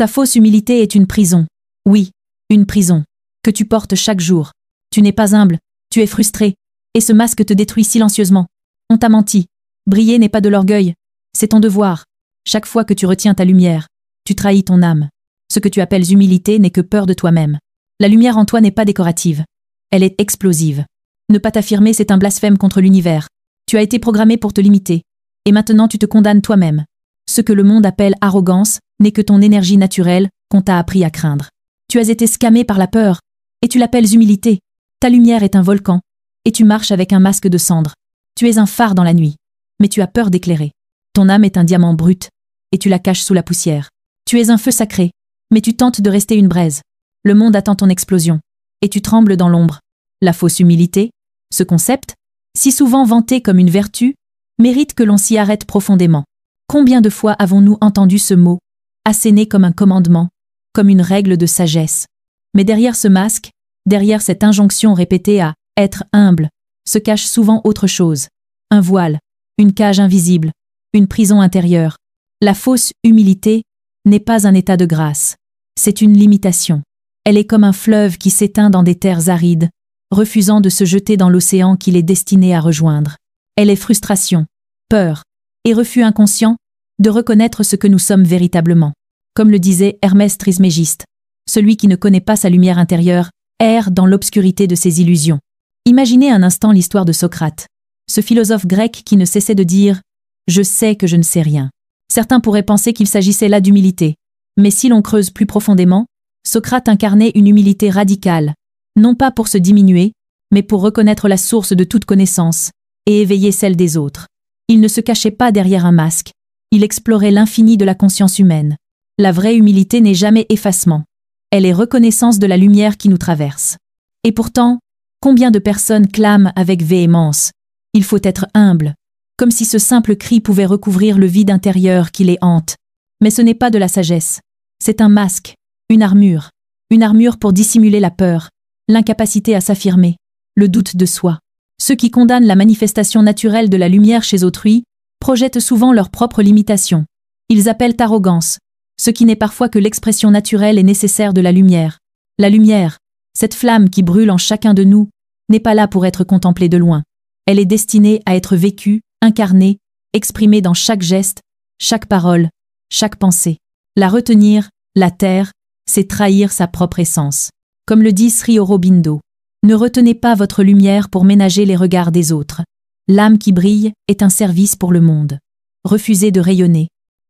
Ta fausse humilité est une prison. Oui, une prison. Que tu portes chaque jour. Tu n'es pas humble, tu es frustré. Et ce masque te détruit silencieusement. On t'a menti. Briller n'est pas de l'orgueil. C'est ton devoir. Chaque fois que tu retiens ta lumière, tu trahis ton âme. Ce que tu appelles humilité n'est que peur de toi-même. La lumière en toi n'est pas décorative. Elle est explosive. Ne pas t'affirmer, c'est un blasphème contre l'univers. Tu as été programmé pour te limiter. Et maintenant tu te condamnes toi-même. Ce que le monde appelle arrogance n'est que ton énergie naturelle qu'on t'a appris à craindre. Tu as été scammé par la peur, et tu l'appelles humilité. Ta lumière est un volcan, et tu marches avec un masque de cendre. Tu es un phare dans la nuit, mais tu as peur d'éclairer. Ton âme est un diamant brut, et tu la caches sous la poussière. Tu es un feu sacré, mais tu tentes de rester une braise. Le monde attend ton explosion, et tu trembles dans l'ombre. La fausse humilité, ce concept, si souvent vanté comme une vertu, mérite que l'on s'y arrête profondément. Combien de fois avons-nous entendu ce mot, asséné comme un commandement, comme une règle de sagesse? Mais derrière ce masque, derrière cette injonction répétée à « être humble », se cache souvent autre chose. Un voile, une cage invisible, une prison intérieure. La fausse humilité n'est pas un état de grâce. C'est une limitation. Elle est comme un fleuve qui s'éteint dans des terres arides, refusant de se jeter dans l'océan qu'il est destiné à rejoindre. Elle est frustration, peur, et refus inconscient de reconnaître ce que nous sommes véritablement. Comme le disait Hermès Trismégiste, celui qui ne connaît pas sa lumière intérieure erre dans l'obscurité de ses illusions. Imaginez un instant l'histoire de Socrate, ce philosophe grec qui ne cessait de dire « Je sais que je ne sais rien ». Certains pourraient penser qu'il s'agissait là d'humilité, mais si l'on creuse plus profondément, Socrate incarnait une humilité radicale, non pas pour se diminuer, mais pour reconnaître la source de toute connaissance et éveiller celle des autres. Il ne se cachait pas derrière un masque, il explorait l'infini de la conscience humaine. La vraie humilité n'est jamais effacement. Elle est reconnaissance de la lumière qui nous traverse. Et pourtant, combien de personnes clament avec véhémence « Il faut être humble », comme si ce simple cri pouvait recouvrir le vide intérieur qui les hante. Mais ce n'est pas de la sagesse. C'est un masque, une armure pour dissimuler la peur, l'incapacité à s'affirmer, le doute de soi. Ceux qui condamnent la manifestation naturelle de la lumière chez autrui projettent souvent leurs propres limitations. Ils appellent arrogance, ce qui n'est parfois que l'expression naturelle et nécessaire de la lumière. La lumière, cette flamme qui brûle en chacun de nous, n'est pas là pour être contemplée de loin. Elle est destinée à être vécue, incarnée, exprimée dans chaque geste, chaque parole, chaque pensée. La retenir, la taire, c'est trahir sa propre essence. Comme le dit Sri Aurobindo, ne retenez pas votre lumière pour ménager les regards des autres. L'âme qui brille est un service pour le monde. Refuser de rayonner,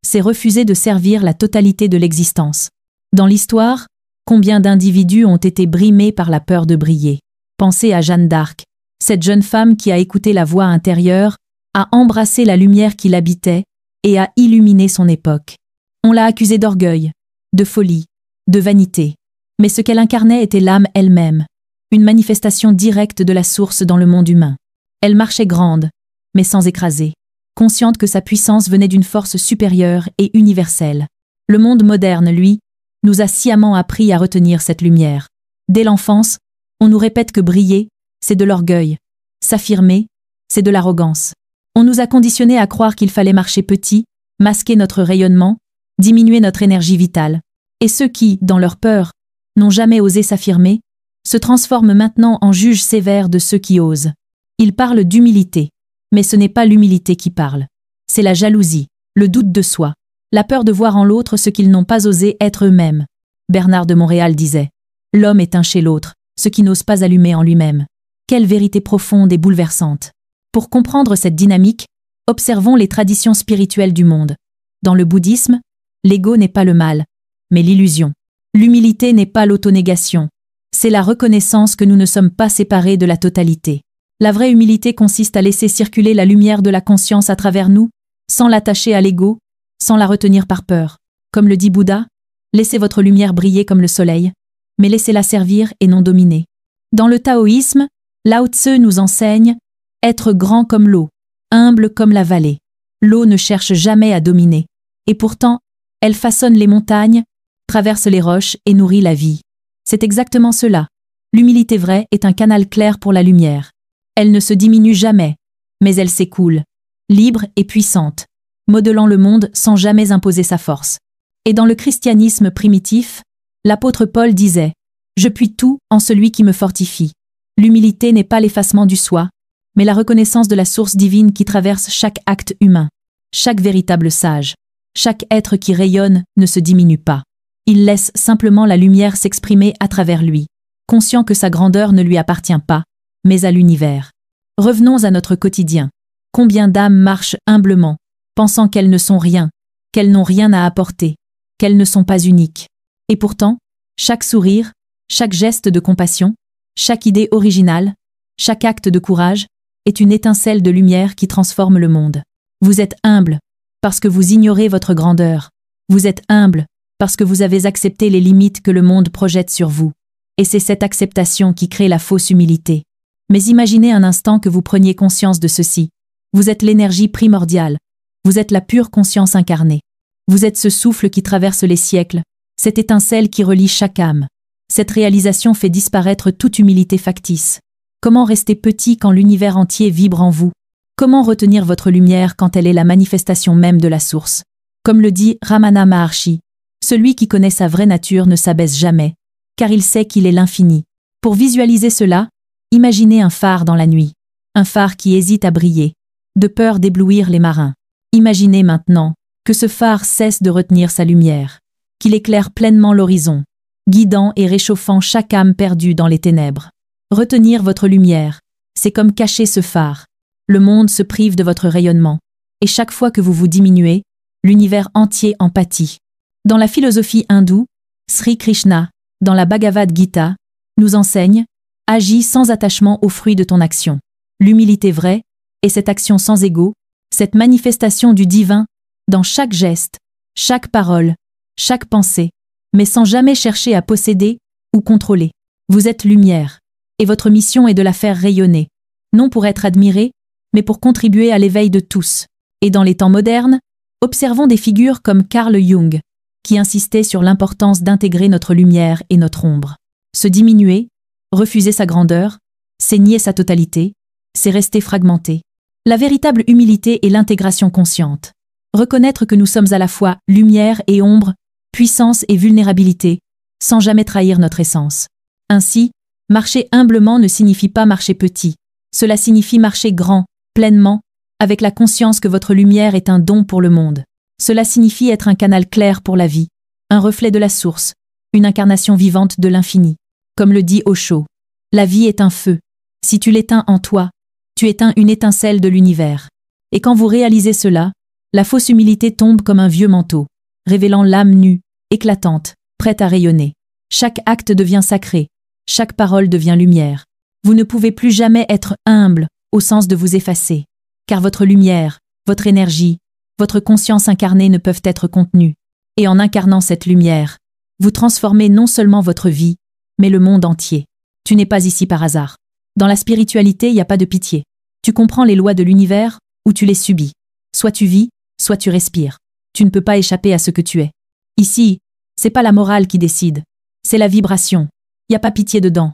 c'est refuser de servir la totalité de l'existence. Dans l'histoire, combien d'individus ont été brimés par la peur de briller? Pensez à Jeanne d'Arc, cette jeune femme qui a écouté la voix intérieure, a embrassé la lumière qui l'habitait et a illuminé son époque. On l'a accusée d'orgueil, de folie, de vanité. Mais ce qu'elle incarnait était l'âme elle-même, une manifestation directe de la source dans le monde humain. Elle marchait grande, mais sans écraser, consciente que sa puissance venait d'une force supérieure et universelle. Le monde moderne, lui, nous a sciemment appris à retenir cette lumière. Dès l'enfance, on nous répète que briller, c'est de l'orgueil. S'affirmer, c'est de l'arrogance. On nous a conditionnés à croire qu'il fallait marcher petit, masquer notre rayonnement, diminuer notre énergie vitale. Et ceux qui, dans leur peur, n'ont jamais osé s'affirmer, se transforment maintenant en juges sévères de ceux qui osent. Ils parlent d'humilité, mais ce n'est pas l'humilité qui parle. C'est la jalousie, le doute de soi, la peur de voir en l'autre ce qu'ils n'ont pas osé être eux-mêmes. Bernard de Montréal disait « L'homme éteint chez l'autre ce qui n'ose pas allumer en lui-même ». Quelle vérité profonde et bouleversante. Pour comprendre cette dynamique, observons les traditions spirituelles du monde. Dans le bouddhisme, l'ego n'est pas le mal, mais l'illusion. L'humilité n'est pas l'autonégation. C'est la reconnaissance que nous ne sommes pas séparés de la totalité. La vraie humilité consiste à laisser circuler la lumière de la conscience à travers nous, sans l'attacher à l'ego, sans la retenir par peur. Comme le dit Bouddha, laissez votre lumière briller comme le soleil, mais laissez-la servir et non dominer. Dans le taoïsme, Lao Tse nous enseigne « être grand comme l'eau, humble comme la vallée ». L'eau ne cherche jamais à dominer, et pourtant, elle façonne les montagnes, traverse les roches et nourrit la vie. C'est exactement cela. L'humilité vraie est un canal clair pour la lumière. Elle ne se diminue jamais, mais elle s'écoule, libre et puissante, modelant le monde sans jamais imposer sa force. Et dans le christianisme primitif, l'apôtre Paul disait « Je puis tout en celui qui me fortifie ». L'humilité n'est pas l'effacement du soi, mais la reconnaissance de la source divine qui traverse chaque acte humain. Chaque véritable sage, chaque être qui rayonne ne se diminue pas. Il laisse simplement la lumière s'exprimer à travers lui, conscient que sa grandeur ne lui appartient pas, mais à l'univers. Revenons à notre quotidien. Combien d'âmes marchent humblement, pensant qu'elles ne sont rien, qu'elles n'ont rien à apporter, qu'elles ne sont pas uniques. Et pourtant, chaque sourire, chaque geste de compassion, chaque idée originale, chaque acte de courage, est une étincelle de lumière qui transforme le monde. Vous êtes humble, parce que vous ignorez votre grandeur. Vous êtes humble, parce que vous avez accepté les limites que le monde projette sur vous. Et c'est cette acceptation qui crée la fausse humilité. Mais imaginez un instant que vous preniez conscience de ceci. Vous êtes l'énergie primordiale. Vous êtes la pure conscience incarnée. Vous êtes ce souffle qui traverse les siècles, cette étincelle qui relie chaque âme. Cette réalisation fait disparaître toute humilité factice. Comment rester petit quand l'univers entier vibre en vous? Comment retenir votre lumière quand elle est la manifestation même de la source? Comme le dit Ramana Maharshi, celui qui connaît sa vraie nature ne s'abaisse jamais, car il sait qu'il est l'infini. Pour visualiser cela, imaginez un phare dans la nuit, un phare qui hésite à briller, de peur d'éblouir les marins. Imaginez maintenant que ce phare cesse de retenir sa lumière, qu'il éclaire pleinement l'horizon, guidant et réchauffant chaque âme perdue dans les ténèbres. Retenir votre lumière, c'est comme cacher ce phare. Le monde se prive de votre rayonnement, et chaque fois que vous vous diminuez, l'univers entier en pâtit. Dans la philosophie hindoue, Sri Krishna, dans la Bhagavad Gita, nous enseigne « Agis sans attachement aux fruits de ton action ». L'humilité vraie est cette action sans ego, cette manifestation du divin dans chaque geste, chaque parole, chaque pensée, mais sans jamais chercher à posséder ou contrôler. Vous êtes lumière, et votre mission est de la faire rayonner, non pour être admiré, mais pour contribuer à l'éveil de tous. Et dans les temps modernes, observons des figures comme Carl Jung, qui insistait sur l'importance d'intégrer notre lumière et notre ombre. Se diminuer, refuser sa grandeur, c'est nier sa totalité, c'est rester fragmenté. La véritable humilité est l'intégration consciente. Reconnaître que nous sommes à la fois lumière et ombre, puissance et vulnérabilité, sans jamais trahir notre essence. Ainsi, marcher humblement ne signifie pas marcher petit. Cela signifie marcher grand, pleinement, avec la conscience que votre lumière est un don pour le monde. Cela signifie être un canal clair pour la vie, un reflet de la source, une incarnation vivante de l'infini. Comme le dit Osho, la vie est un feu. Si tu l'éteins en toi, tu éteins une étincelle de l'univers. Et quand vous réalisez cela, la fausse humilité tombe comme un vieux manteau, révélant l'âme nue, éclatante, prête à rayonner. Chaque acte devient sacré, chaque parole devient lumière. Vous ne pouvez plus jamais être humble au sens de vous effacer, car votre lumière, votre énergie, votre conscience incarnée ne peuvent être contenues. Et en incarnant cette lumière, vous transformez non seulement votre vie, mais le monde entier. Tu n'es pas ici par hasard. Dans la spiritualité, il n'y a pas de pitié. Tu comprends les lois de l'univers ou tu les subis. Soit tu vis, soit tu respires. Tu ne peux pas échapper à ce que tu es. Ici, c'est pas la morale qui décide, c'est la vibration. Il n'y a pas pitié dedans.